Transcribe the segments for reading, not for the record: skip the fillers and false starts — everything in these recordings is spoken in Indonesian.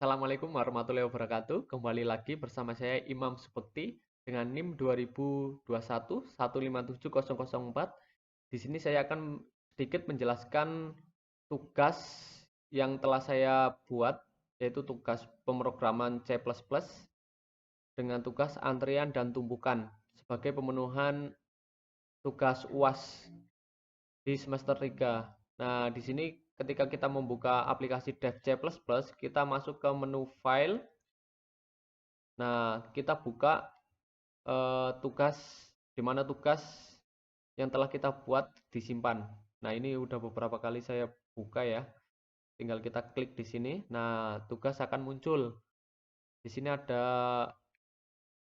Assalamualaikum warahmatullahi wabarakatuh. Kembali lagi bersama saya Imam Subekti dengan NIM 2021 157.004. Di sini saya akan sedikit menjelaskan tugas yang telah saya buat, yaitu tugas pemrograman C++ dengan tugas antrian dan tumpukan sebagai pemenuhan tugas UAS di semester 3. Nah, di sini ketika kita membuka aplikasi Dev C++, kita masuk ke menu file. Nah, kita buka tugas di mana tugas yang telah kita buat disimpan. Nah, ini udah beberapa kali saya buka ya. Tinggal kita klik di sini. Nah, tugas akan muncul. Di sini ada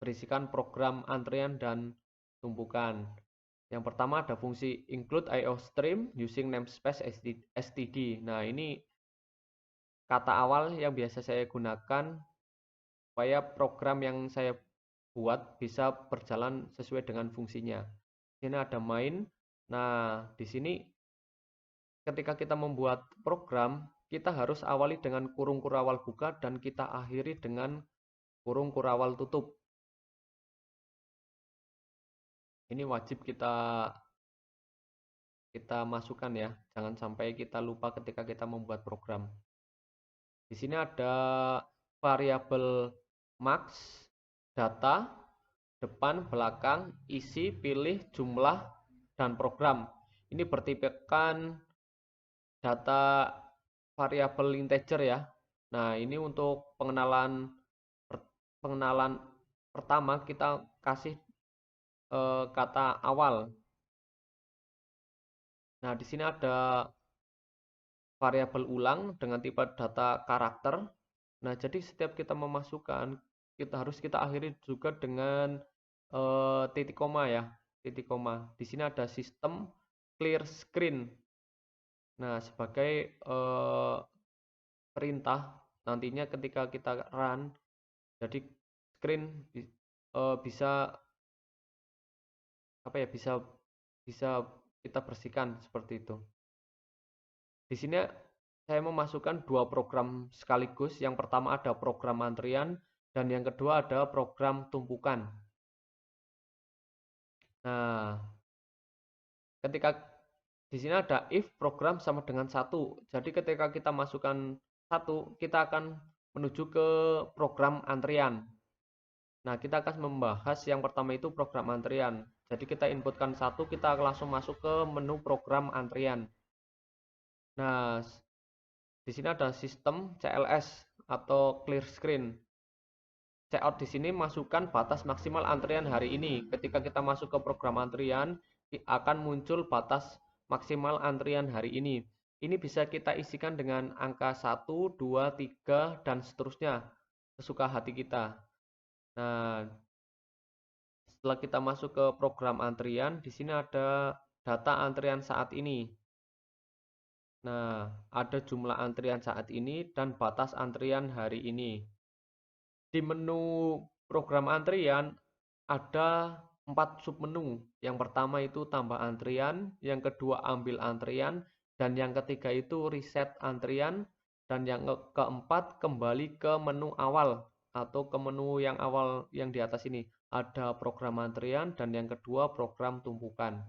berisikan program antrian dan tumpukan. Yang pertama ada fungsi include IO stream using namespace std. Nah, ini kata awal yang biasa saya gunakan supaya program yang saya buat bisa berjalan sesuai dengan fungsinya. Ini ada main. Nah, di sini ketika kita membuat program, kita harus awali dengan kurung kurawal buka dan kita akhiri dengan kurung kurawal tutup. Ini wajib kita masukkan ya. Jangan sampai kita lupa ketika kita membuat program. Di sini ada variabel max, data, depan, belakang, isi, pilih, jumlah, dan program. Ini bertipekan data variabel integer ya. Nah, ini untuk pengenalan pertama kita kasih kata awal. Nah, di sini ada variabel ulang dengan tipe data karakter. Nah, jadi setiap kita memasukkan, kita akhiri juga dengan titik koma ya, titik koma. Di sini ada sistem clear screen. Nah, sebagai perintah nantinya ketika kita run, jadi screen bisa apa ya, bisa kita bersihkan seperti itu. Di sini saya memasukkan dua program sekaligus. Yang pertama ada program antrian dan yang kedua ada program tumpukan. Nah, ketika di sini ada if program sama dengan 1. Jadi ketika kita masukkan 1, kita akan menuju ke program antrian. Nah, kita akan membahas yang pertama itu program antrian. Jadi kita inputkan 1, kita langsung masuk ke menu program antrian. Nah, di sini ada sistem CLS atau clear screen. Checkout di sini masukkan batas maksimal antrian hari ini. Ketika kita masuk ke program antrian, akan muncul batas maksimal antrian hari ini. Ini bisa kita isikan dengan angka 1, 2, 3, dan seterusnya. Sesuka hati kita. Nah, setelah kita masuk ke program antrian, di sini ada data antrian saat ini. Nah, ada jumlah antrian saat ini dan batas antrian hari ini. Di menu program antrian ada 4 submenu. Yang pertama itu tambah antrian, yang kedua ambil antrian, dan yang ketiga itu reset antrian, dan yang keempat kembali ke menu awal atau ke menu yang awal yang di atas ini. Ada program antrian dan yang kedua program tumpukan.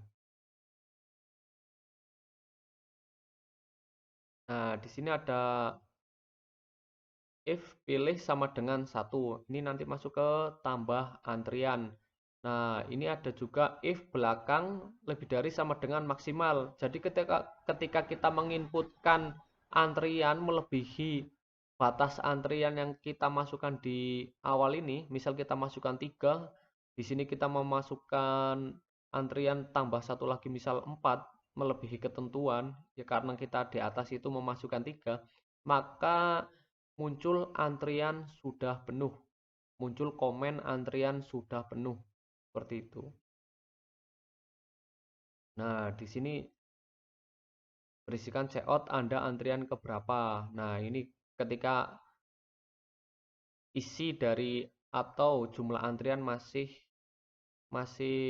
Nah, di sini ada if pilih sama dengan 1. Ini nanti masuk ke tambah antrian. Nah, ini ada juga if belakang lebih dari sama dengan maksimal. Jadi ketika kita menginputkan antrian melebihi batas antrian yang kita masukkan di awal ini, misal kita masukkan 3, di sini kita memasukkan antrian tambah satu lagi misal 4 melebihi ketentuan, ya karena kita di atas itu memasukkan 3, maka muncul antrian sudah penuh, muncul komen antrian sudah penuh, seperti itu. Nah, di sini berisikan checkout Anda antrian keberapa. Nah, ini ketika isi dari atau jumlah antrian masih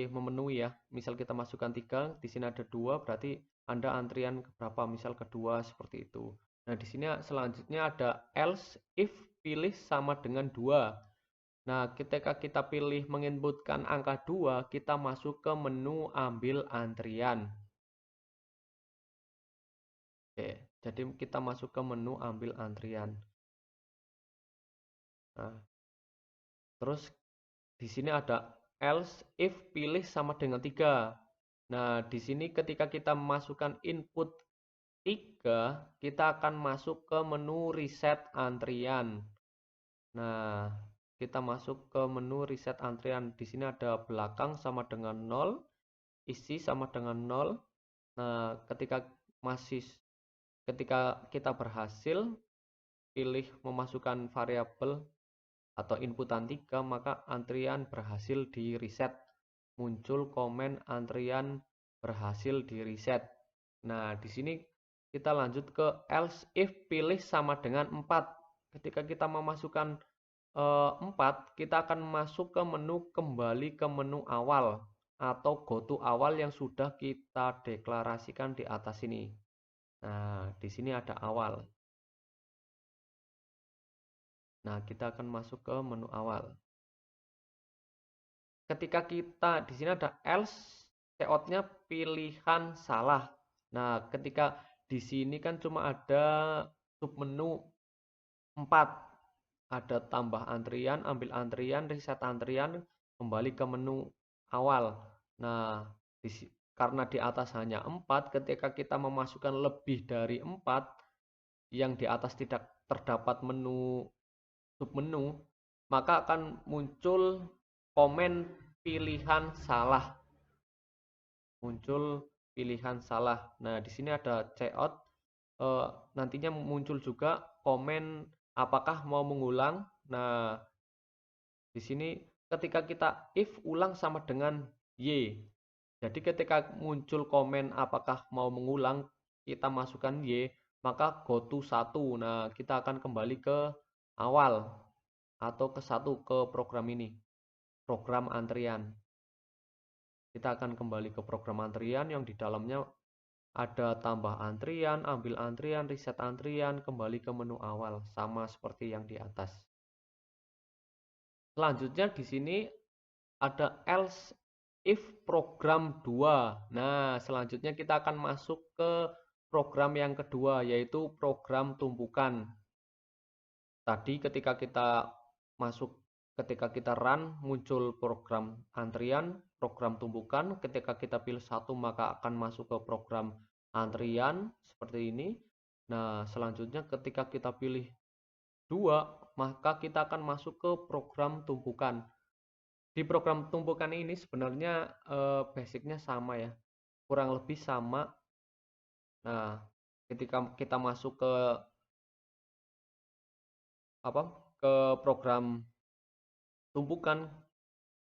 memenuhi ya. Misal kita masukkan 3, di sini ada 2, berarti Anda antrian keberapa, misal kedua seperti itu. Nah, di sini selanjutnya ada else if pilih sama dengan 2. Nah, ketika kita pilih menginputkan angka 2, kita masuk ke menu ambil antrian. Oke, jadi kita masuk ke menu ambil antrian. Nah, terus di sini ada else if pilih sama dengan 3. Nah, di sini ketika kita memasukkan input 3, kita akan masuk ke menu reset antrian. Nah, kita masuk ke menu reset antrian. Di sini ada belakang sama dengan 0, isi sama dengan 0. Nah, ketika kita berhasil pilih memasukkan variabel atau inputan 3, maka antrian berhasil di reset. Muncul komen antrian berhasil di reset. Nah, di sini kita lanjut ke else if pilih sama dengan 4. Ketika kita memasukkan 4, kita akan masuk ke menu kembali ke menu awal atau goto awal yang sudah kita deklarasikan di atas ini. Nah, di sini ada awal. Nah, kita akan masuk ke menu awal. Ketika kita di sini ada else, cout-nya pilihan salah. Nah, ketika di sini kan cuma ada submenu 4. Ada tambah antrian, ambil antrian, reset antrian, kembali ke menu awal. Nah, karena di atas hanya 4, ketika kita memasukkan lebih dari 4, yang di atas tidak terdapat menu submenu, maka akan muncul komen pilihan salah. Muncul pilihan salah. Nah, di sini ada cout. Nantinya muncul juga komen apakah mau mengulang. Nah, di sini ketika kita if ulang sama dengan y. Jadi ketika muncul komen apakah mau mengulang, kita masukkan y, maka go to 1. Nah, kita akan kembali ke awal atau ke 1 ke program ini. Program antrian. Kita akan kembali ke program antrian yang di dalamnya ada tambah antrian, ambil antrian, reset antrian, kembali ke menu awal, sama seperti yang di atas. Selanjutnya di sini ada else if program 2. Nah, selanjutnya kita akan masuk ke program yang kedua, yaitu program tumpukan. Tadi ketika kita run, muncul program antrian, program tumpukan. Ketika kita pilih 1, maka akan masuk ke program antrian, seperti ini. Nah, selanjutnya ketika kita pilih 2, maka kita akan masuk ke program tumpukan. Di program tumpukan ini sebenarnya basicnya sama ya, kurang lebih sama. Nah, ketika kita masuk ke program tumpukan,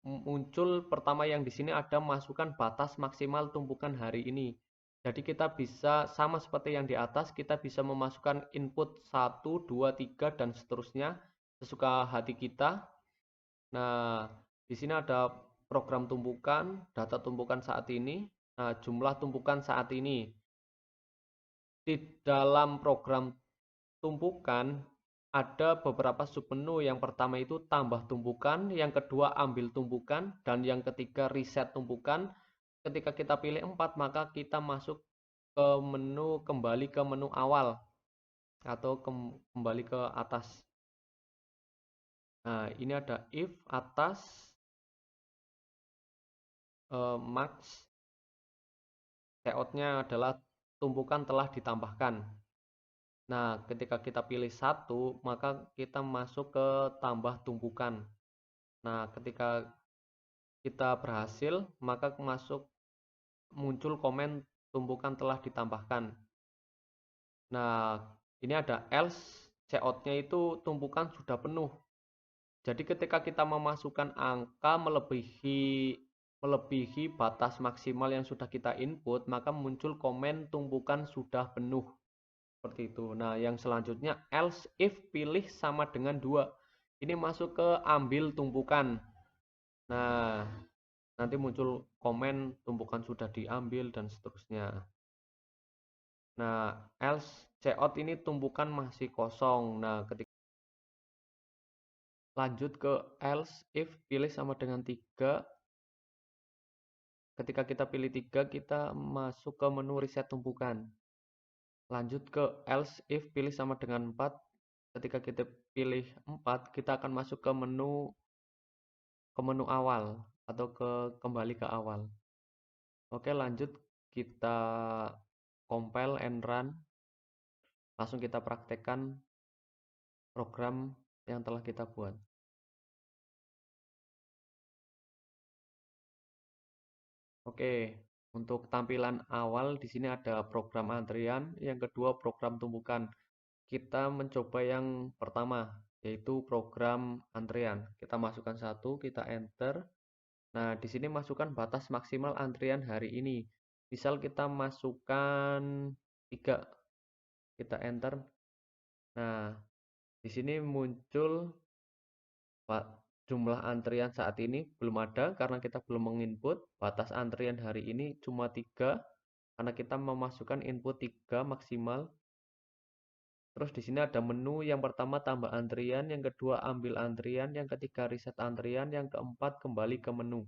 muncul pertama yang di sini ada masukkan batas maksimal tumpukan hari ini. Jadi kita bisa sama seperti yang di atas, kita bisa memasukkan input 1, 2, 3 dan seterusnya sesuka hati kita. Nah, di sini ada program tumpukan, data tumpukan saat ini. Nah, jumlah tumpukan saat ini. Di dalam program tumpukan ada beberapa submenu. Yang pertama itu tambah tumpukan, yang kedua ambil tumpukan, dan yang ketiga reset tumpukan. Ketika kita pilih 4, maka kita masuk ke menu kembali ke menu awal atau kembali ke atas. Nah, ini ada if atas max, cout-nya adalah tumpukan telah ditambahkan. Nah, ketika kita pilih 1, maka kita masuk ke tambah tumpukan. Nah, ketika kita berhasil, maka muncul komen tumpukan telah ditambahkan. Nah, ini ada else, cout-nya itu tumpukan sudah penuh. Jadi ketika kita memasukkan angka melebihi batas maksimal yang sudah kita input, maka muncul komen tumpukan sudah penuh. Seperti itu. Nah, yang selanjutnya else if pilih sama dengan 2. Ini masuk ke ambil tumpukan. Nah, nanti muncul komen tumpukan sudah diambil dan seterusnya. Nah, else cout ini tumpukan masih kosong. Nah, ketika Lanjut ke else if pilih sama dengan 3. Ketika kita pilih 3, kita masuk ke menu reset tumpukan. Lanjut ke else if pilih sama dengan 4. Ketika kita pilih 4, kita akan masuk ke menu awal atau kembali ke awal. Oke, lanjut kita compile and run. Langsung kita praktekkan program yang telah kita buat. Oke, untuk tampilan awal di sini ada program antrian, yang kedua program tumpukan. Kita mencoba yang pertama, yaitu program antrian. Kita masukkan 1, kita enter. Nah, di sini masukkan batas maksimal antrian hari ini. Misal kita masukkan 3, kita enter. Nah, di sini muncul jumlah antrian saat ini belum ada karena kita belum menginput. Batas antrian hari ini cuma 3 karena kita memasukkan input 3 maksimal. Terus di sini ada menu, yang pertama tambah antrian, yang kedua ambil antrian, yang ketiga reset antrian, yang keempat kembali ke menu.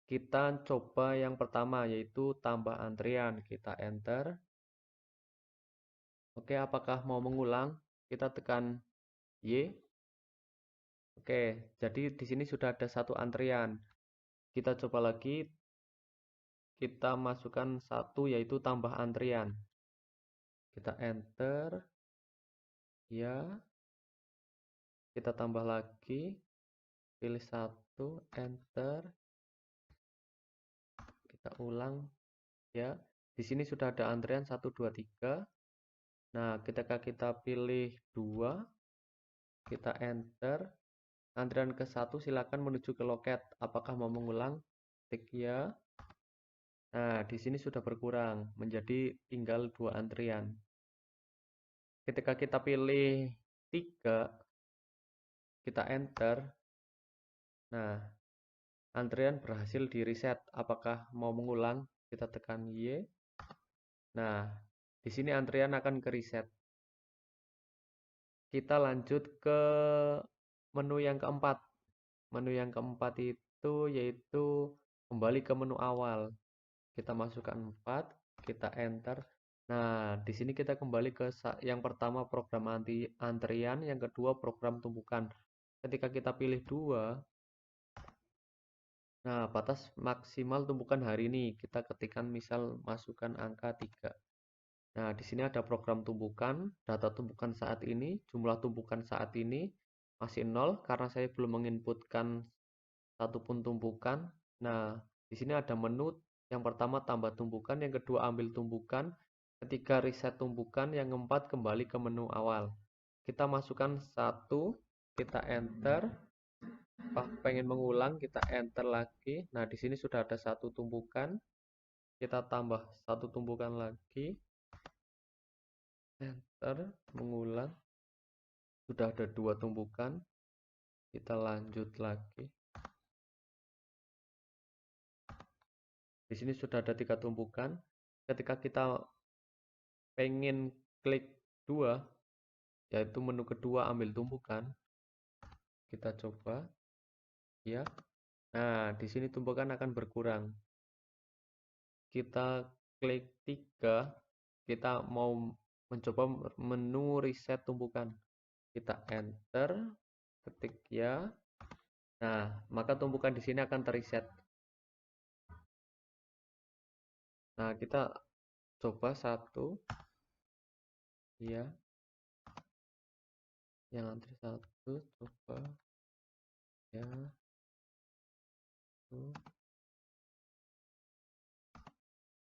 Kita coba yang pertama, yaitu tambah antrian. Kita enter. Oke, apakah mau mengulang? Kita tekan Y. Oke, jadi di sini sudah ada 1 antrian. Kita coba lagi, kita masukkan 1, yaitu tambah antrian. Kita enter. Ya, kita tambah lagi, pilih 1, enter. Kita ulang. Ya, di sini sudah ada antrian 1, 2, 3. Nah, ketika kita pilih 2, kita enter. Antrian ke-1 silakan menuju ke loket. Apakah mau mengulang? Tik ya. Nah, di sini sudah berkurang menjadi tinggal 2 antrian. Ketika kita pilih 3, kita enter. Nah, antrian berhasil di reset. Apakah mau mengulang? Kita tekan Y. Nah, di sini antrian akan ke reset. Kita lanjut ke menu yang keempat. Menu yang keempat itu yaitu kembali ke menu awal. Kita masukkan 4, kita enter. Nah, di sini kita kembali ke yang pertama program antrian, yang kedua program tumpukan. Ketika kita pilih 2, nah batas maksimal tumpukan hari ini kita ketikkan misal masukkan angka 3. Nah, di sini ada program tumpukan, data tumpukan saat ini, jumlah tumpukan saat ini masih 0 karena saya belum menginputkan satupun tumpukan. Nah, di sini ada menu, yang pertama tambah tumpukan, yang kedua ambil tumpukan, ketiga reset tumpukan, yang keempat kembali ke menu awal. Kita masukkan 1, kita enter. Pengen mengulang, kita enter lagi. Nah, di sini sudah ada 1 tumpukan. Kita tambah 1 tumpukan lagi. Enter, mengulang. Sudah ada 2 tumpukan. Kita lanjut lagi. Di sini sudah ada 3 tumpukan. Ketika kita pengen klik 2, yaitu menu kedua ambil tumpukan, kita coba. Ya. Nah, di sini tumpukan akan berkurang. Kita klik 3, kita mau mencoba menu reset tumpukan. Kita enter, ketik ya. Nah, maka tumpukan di sini akan terreset. Nah, kita coba 1. Ya. Yang antri 1, coba. Ya.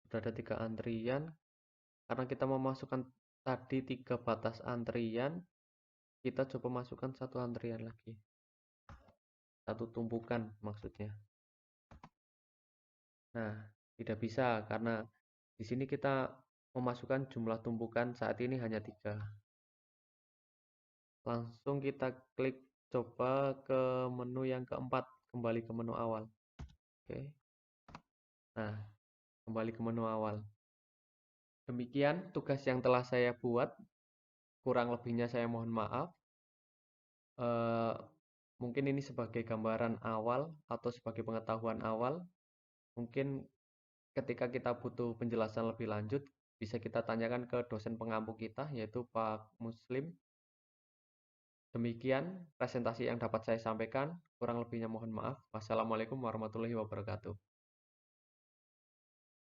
Sudah ada 3 antrian. Karena kita memasukkan tadi 3 batas antrian, kita coba masukkan 1 antrian lagi. 1 tumpukan maksudnya. Nah, tidak bisa karena di sini kita memasukkan jumlah tumpukan saat ini hanya 3. Langsung kita klik coba ke menu yang keempat, kembali ke menu awal. Oke. Nah, kembali ke menu awal. Demikian tugas yang telah saya buat. Kurang lebihnya saya mohon maaf. Mungkin ini sebagai gambaran awal atau sebagai pengetahuan awal. Mungkin ketika kita butuh penjelasan lebih lanjut, bisa kita tanyakan ke dosen pengampu kita, yaitu Pak Muslim. Demikian presentasi yang dapat saya sampaikan. Kurang lebihnya mohon maaf. Wassalamualaikum warahmatullahi wabarakatuh.